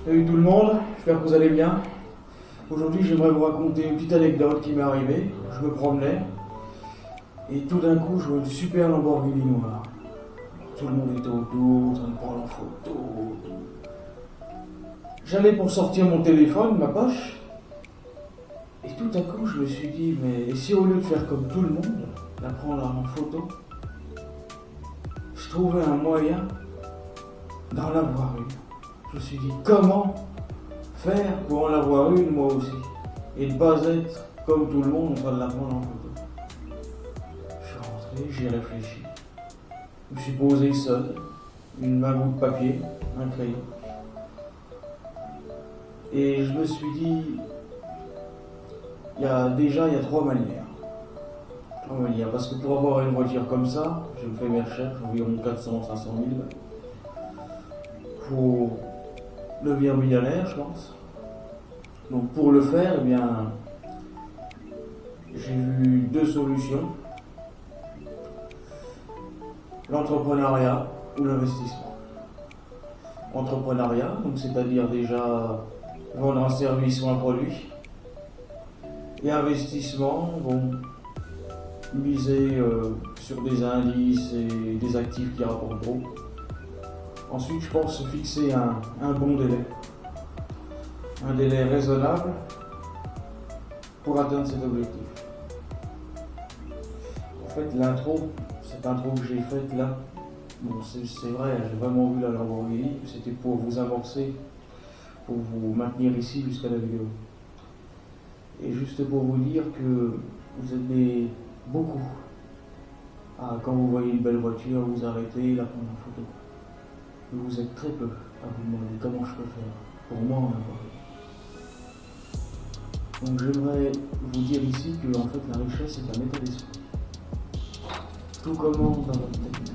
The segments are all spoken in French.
Salut tout le monde, j'espère que vous allez bien. Aujourd'hui, j'aimerais vous raconter une petite anecdote qui m'est arrivée. Je me promenais et tout d'un coup, je vois une super Lamborghini noire. Tout le monde était autour, en train de prendre en photo. J'allais pour sortir mon téléphone, ma poche, et tout à coup, je me suis dit, mais et si au lieu de faire comme tout le monde, la prendre en photo, je trouvais un moyen d'en avoir une. Je me suis dit, comment faire pour en avoir une moi aussi et ne pas être comme tout le monde en train de la prendre en photo. Je suis rentré, j'ai réfléchi. Je me suis posé seul, un bout de papier, un crayon. Et je me suis dit, il y a trois manières. Parce que pour avoir une voiture comme ça, je me fais mes recherches, environ 400-500 000. Pour devenir millionnaire, je pense. Donc pour le faire, eh bien, j'ai vu deux solutions. L'entrepreneuriat ou l'investissement. Entrepreneuriat, donc c'est-à-dire déjà vendre un service ou un produit. Et investissement, bon, miser sur des indices et des actifs qui rapportent gros. Ensuite, je pense se fixer un bon délai. Un délai raisonnable pour atteindre cet objectif. En fait, cette intro que j'ai faite là, bon, c'est vrai, j'ai vraiment vu la Lamborghini, c'était pour vous amorcer, pour vous maintenir ici jusqu'à la vidéo. Et juste pour vous dire que vous êtes beaucoup à, quand vous voyez une belle voiture, vous arrêtez, la prendre en photo. Et vous êtes très peu à vous demander comment je peux faire pour moi en avoir une. Donc j'aimerais vous dire ici que en fait la richesse est un état d'esprit. Tout commence dans votre tête.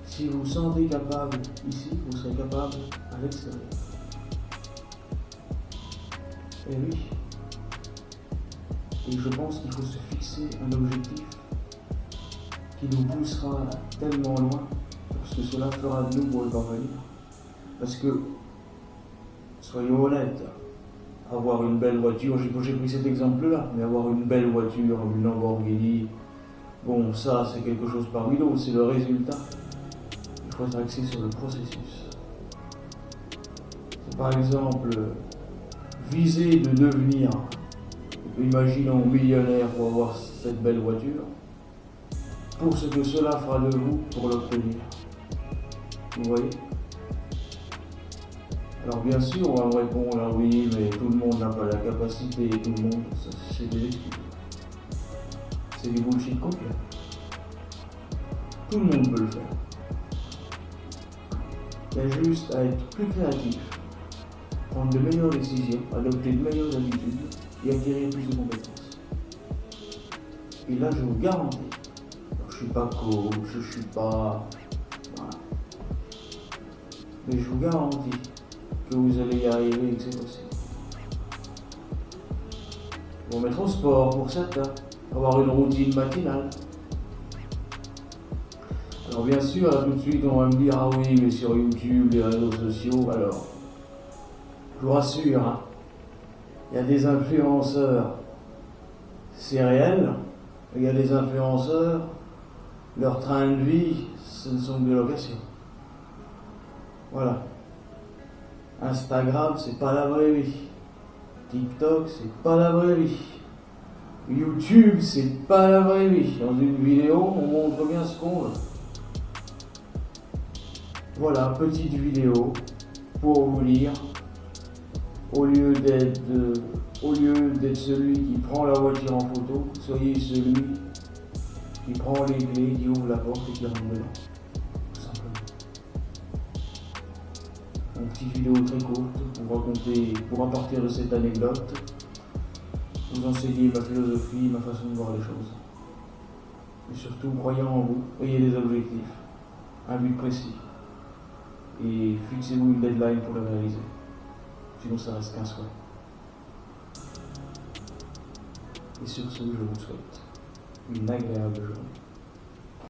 Si vous vous sentez capable ici, vous serez capable à l'extérieur. Et oui. Et je pense qu'il faut se fixer un objectif qui nous poussera tellement loin, parce que cela fera de nous pour le parvenir. Parce que, soyons honnêtes, avoir une belle voiture, j'ai pris cet exemple-là, mais avoir une belle voiture, une Lamborghini, bon, ça c'est quelque chose parmi d'autres, c'est le résultat. Il faut être axé sur le processus. C'est par exemple viser de devenir, imaginons, millionnaire pour avoir cette belle voiture, pour ce que cela fera de vous pour l'obtenir. Vous voyez ? Alors bien sûr, on va me répondre, ah oui, mais tout le monde n'a pas la capacité, tout le monde, ça, c'est des excuses. C'est du bullshit complet. Tout le monde peut le faire. Il y a juste à être plus créatif, prendre de meilleures décisions, adopter de meilleures habitudes et acquérir plus de compétences. Et là, je vous garantis, je ne suis pas coach, je ne suis pas... Voilà. Mais je vous garantis que vous allez y arriver et que c'est possible. Vous mettre au sport pour certains, avoir une routine matinale. Alors bien sûr, là tout de suite on va me dire, ah oui, mais sur YouTube, les réseaux sociaux, alors, je vous rassure, hein, il y a des influenceurs, c'est réel, il y a des influenceurs, leur train de vie, ce ne sont que des locations. Voilà. Instagram, c'est pas la vraie vie. TikTok, c'est pas la vraie vie. YouTube, c'est pas la vraie vie. Dans une vidéo, on montre bien ce qu'on veut. Voilà, petite vidéo pour vous dire, au lieu d'être celui qui prend la voiture en photo, soyez celui qui prend les clés, qui ouvre la porte et qui rentre dedans. Tout simplement. Une petite vidéo très courte pour à partir de cette anecdote, vous enseigner ma philosophie, ma façon de voir les choses. Et surtout, croyant en vous, ayez des objectifs, un but précis. Et fixez-vous une deadline pour le réaliser. Sinon, ça reste qu'un souhait. Et sur ce, je vous souhaite une agréable journée.